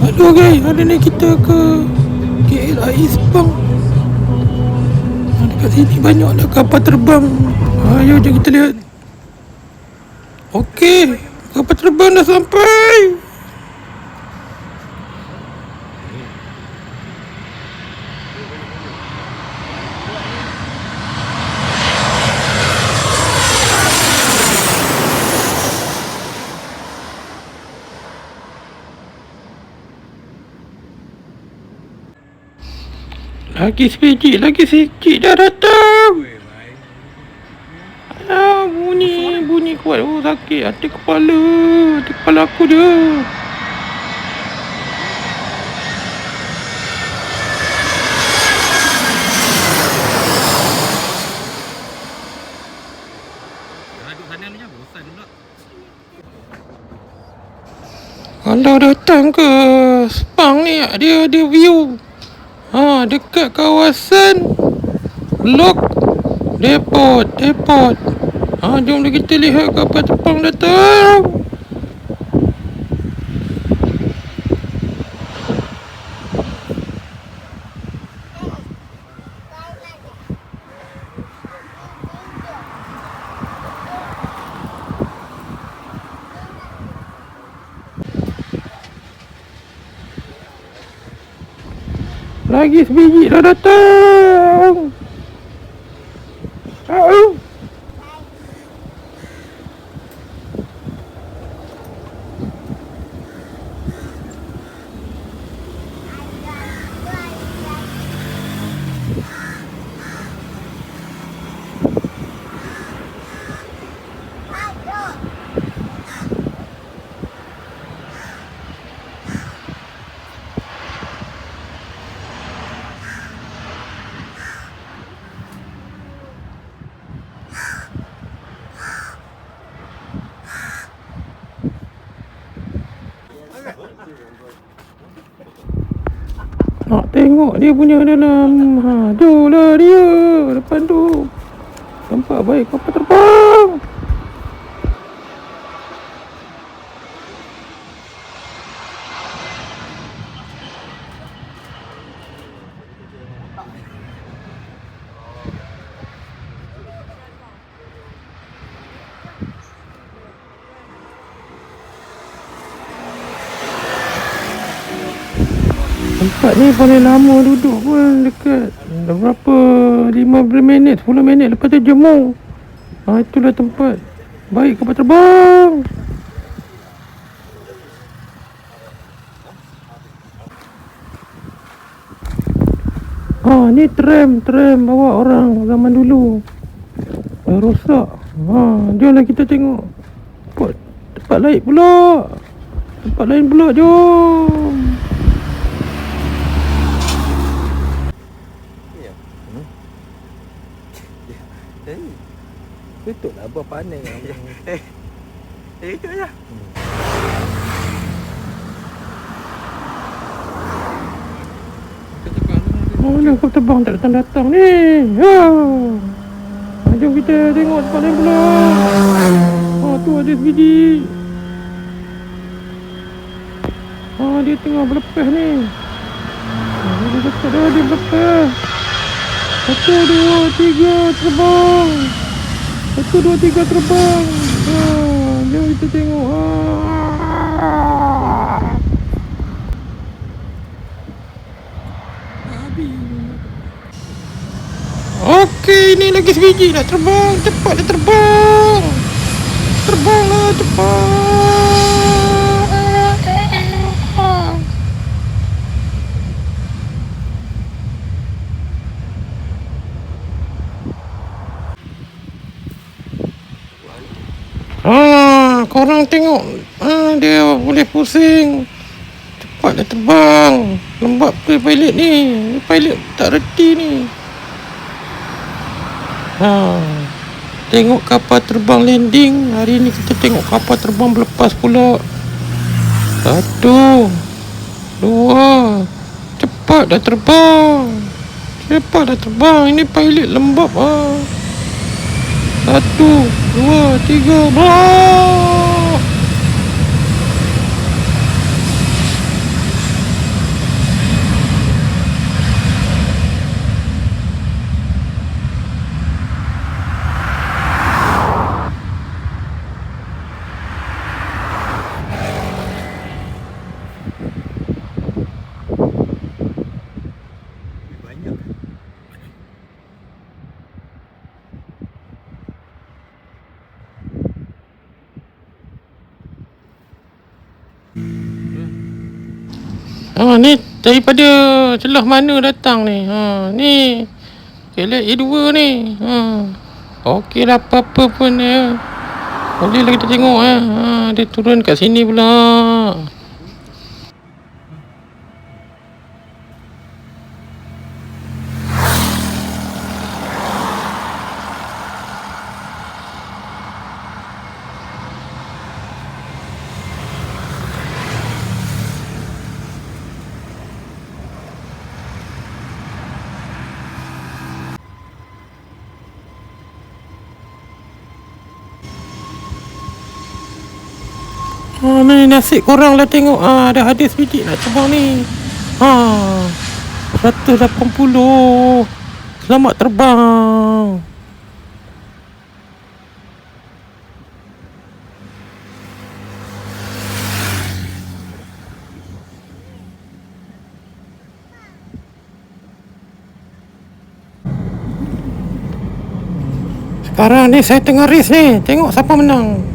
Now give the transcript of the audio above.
Halo guys, hari ni kita ke KLIA Sepang. Dekat sini banyak dah kapal terbang. Jom kita lihat. Okey, kapal terbang dah sampai. Lagi sikit dah datang. Bunyi kuat. Oh, sakit hati kepala aku dia. Kalau datang ke Sepang ni, dia ada view dekat kawasan Blok Depot. Jom kita lihat kapal terbang datang. Lagi sebiji dah datang. Nak tengok dia punya dalam. Tu lah dia depan tu. Nampak baik kapal terbang. Tempat ni paling lama duduk pun dekat berapa 15 minit 10 minit lepas tu jemur. Itulah tempat baik kapal terbang. Ni tram bawa orang zaman dulu dah rosak. Jomlah kita tengok tempat lain pula. Jom. Betul lah buat panen. Itu je. Mana kapal terbang tak datang ni? Jom kita tengok tempat lain pula. Tu ada sebiji. Dia tengah berlepas ni. Dia dekat dah, dia berlepas. 1, 2, 3 terbang. 1, 2, 3 terbang. Jom kita tengok. Okey, ni lagi sebiji dah terbang. Cepat dah terbang. Terbanglah cepat. Korang tengok. Dia boleh pusing. Cepat dah terbang. Lembab ke pilot ni? Pilot tak reti ni. Tengok kapal terbang landing. Hari ni kita tengok kapal terbang berlepas pula. 1, 2. Cepat dah terbang. Ini pilot lembab. 1, 2, 3. Ni daripada celah mana datang ni? Ni KLA2 ni. Okey lah, apa-apa pun ya. Boleh lah kita tengok dia turun kat sini pula. Ni nasib korang lah tengok. Dah ada sedikit nak terbang ni. 180. Selamat terbang. Sekarang ni saya tengah race ni. Tengok siapa menang.